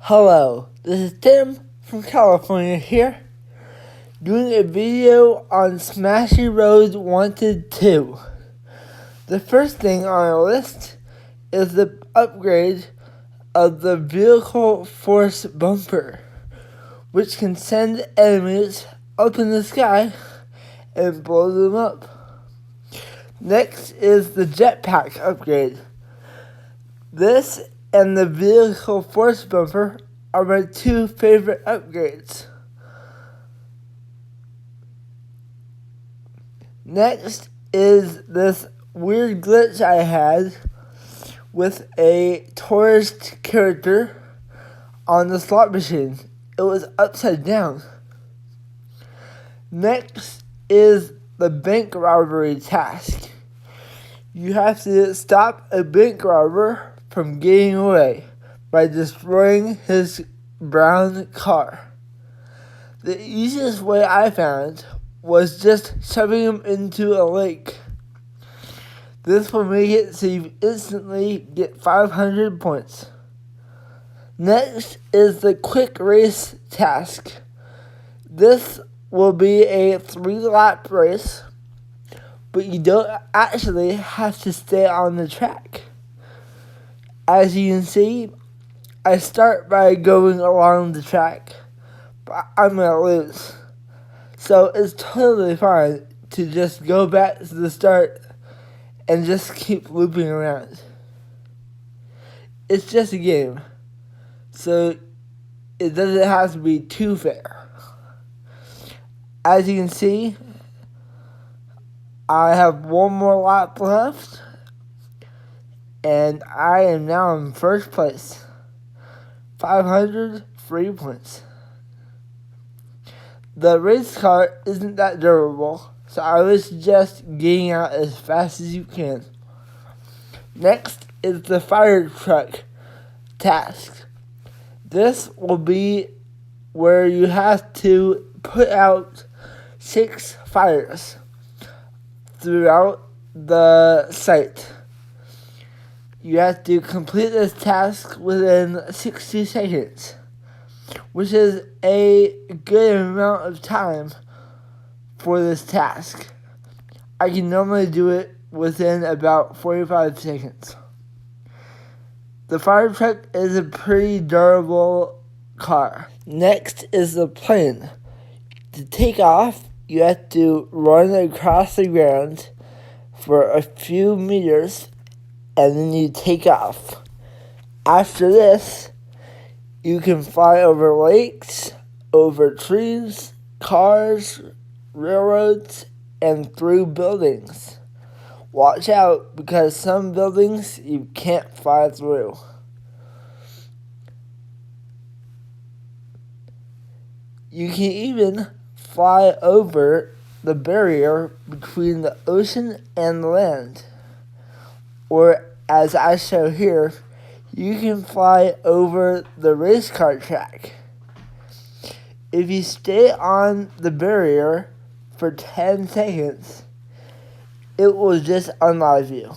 Hello, this is Tim from California here, doing a video on Smashy Road Wanted 2. The first thing on our list is the upgrade of the Vehicle Force Bumper, which can send enemies up in the sky and blow them up. Next is the jetpack upgrade. This and the Vehicle Force Bumper are my two favorite upgrades. Next is this weird glitch I had with a tourist character on the slot machine. It was upside down. Next is the bank robbery task. You have to stop a bank robber from getting away by destroying his brown car. The easiest way I found was just shoving him into a lake. This will make it so you instantly get 500 points. Next is the quick race task. This will be a 3-lap race, but you don't actually have to stay on the track. As you can see, I start by going along the track, but I'm going to lose. So it's totally fine to just go back to the start and just keep looping around. It's just a game, so it doesn't have to be too fair. As you can see, I have one more lap left, and I am now in first place. 500 free points. The race car isn't that durable, so I would suggest getting out as fast as you can. Next is the fire truck task. This will be where you have to put out 6 fires throughout the site. You have to complete this task within 60 seconds, which is a good amount of time for this task. I can normally do it within about 45 seconds. The fire truck is a pretty durable car. Next is the plane. To take off, you have to run across the ground for a few meters, and then you take off. After this, you can fly over lakes, over trees, cars, railroads, and through buildings. Watch out, because some buildings you can't fly through. You can even fly over the barrier between the ocean and the land. Or, as I show here, you can fly over the race car track. If you stay on the barrier for 10 seconds, it will just unlive you.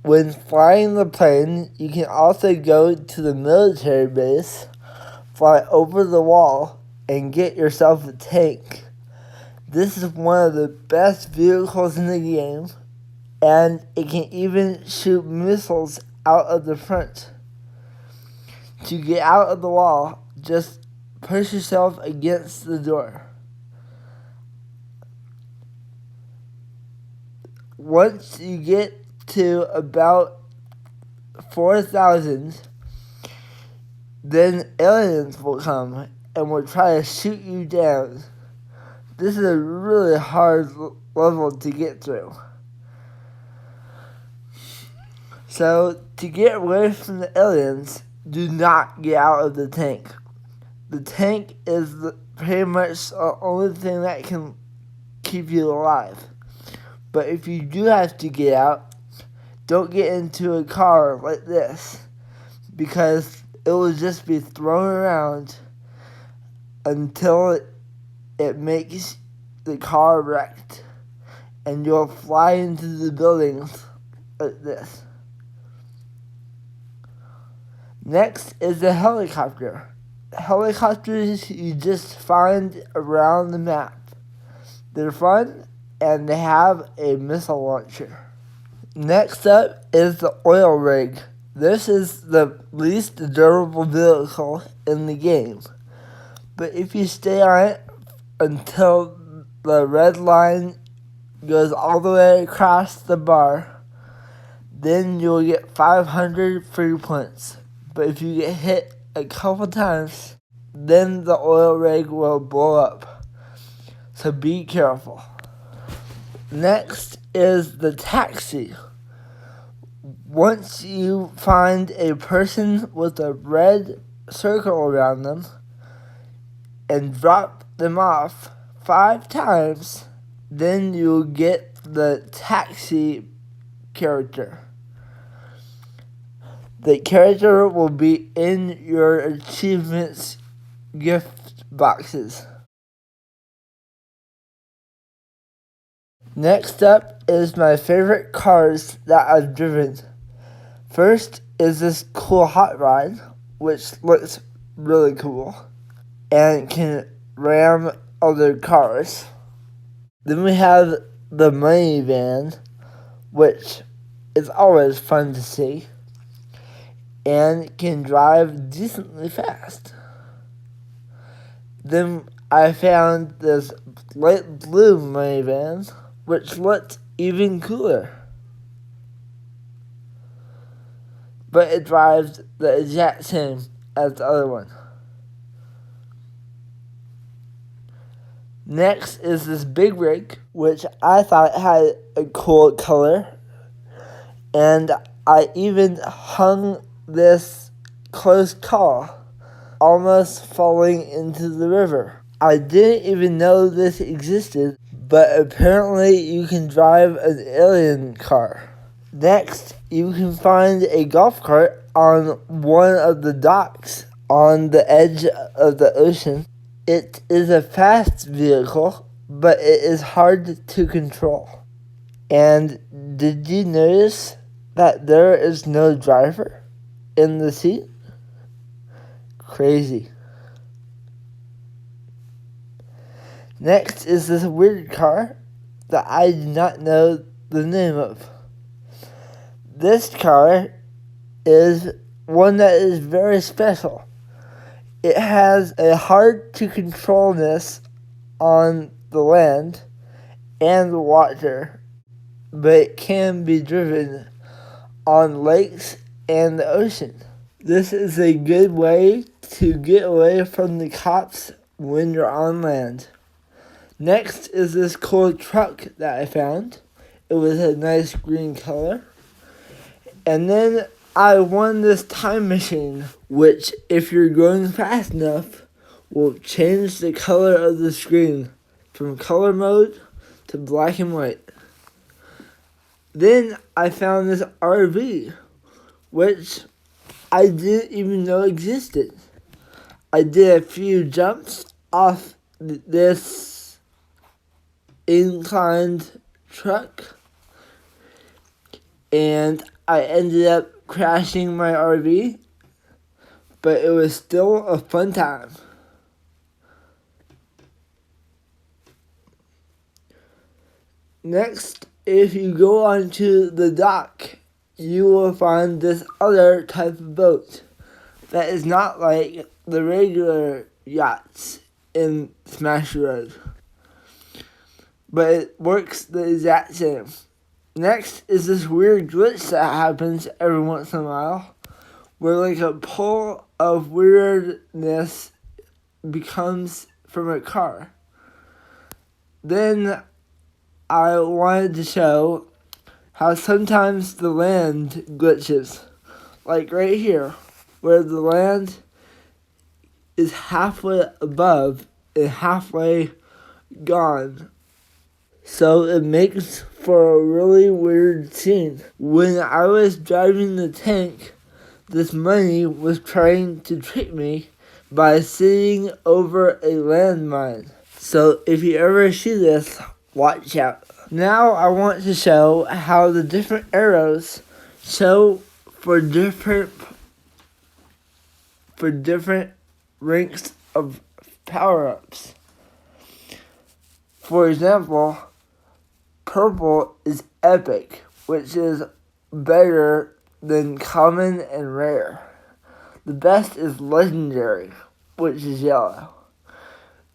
When flying the plane, you can also go to the military base, fly over the wall, and get yourself a tank. This is one of the best vehicles in the game, and it can even shoot missiles out of the front. To get out of the wall, just push yourself against the door. Once you get to about 4,000, then aliens will come and will try to shoot you down. This is a really hard level to get through. So, to get away from the aliens, do not get out of the tank. The tank is pretty much the only thing that can keep you alive. But if you do have to get out, don't get into a car like this, because it will just be thrown around until it makes the car wrecked, and you'll fly into the buildings like this. Next is the helicopter. Helicopters you just find around the map. They're fun and they have a missile launcher. Next up is the oil rig. This is the least durable vehicle in the game. But if you stay on it until the red line goes all the way across the bar, then you'll get 500 free points. But if you get hit a couple times, then the oil rig will blow up. So be careful. Next is the taxi. Once you find a person with a red circle around them and drop them off 5 times, then you'll get the taxi character. The character will be in your achievements gift boxes. Next up is my favorite cars that I've driven. First is this cool hot rod, which looks really cool and can ram other cars. Then we have the minivan, which is always fun to see and can drive decently fast. Then I found this light blue minivan, which looked even cooler. But it drives the exact same as the other one. Next is this big rig, which I thought had a cool color. And I even hung this close call, almost falling into the river. I didn't even know this existed, but apparently you can drive an alien car. Next, you can find a golf cart on one of the docks on the edge of the ocean. It is a fast vehicle, but it is hard to control. And did you notice that there is no driver in the seat? Crazy. Next is this weird car that I do not know the name of. This car is one that is very special. It has a hard to controlness on the land and the water, but it can be driven on lakes and the ocean. This is a good way to get away from the cops when you're on land. Next is this cool truck that I found. It was a nice green color. And then I won this time machine, which, if you're going fast enough, will change the color of the screen from color mode to black and white. Then I found this RV, which I didn't even know existed. I did a few jumps off this inclined truck, and I ended up crashing my RV, but it was still a fun time. Next, if you go onto the dock, you will find this other type of boat that is not like the regular yachts in Smashy Road, but it works the exact same. Next is this weird glitch that happens every once in a while, where like a pull of weirdness becomes from a car. Then I wanted to show how sometimes the land glitches, like right here, where the land is halfway above and halfway gone. So it makes for a really weird scene. When I was driving the tank, this money was trying to trick me by sitting over a landmine. So if you ever see this, watch out. Now I want to show how the different arrows show for different for different ranks of power-ups. For example, purple is epic, which is better than common and rare. The best is legendary, which is yellow.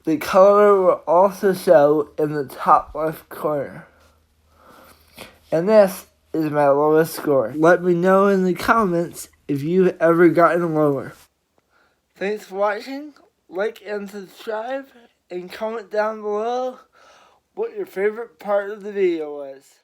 The color will also show in the top left corner. And this is my lowest score. Let me know in the comments if you've ever gotten lower. Thanks for watching. Like and subscribe, and comment down below what your favorite part of the video was.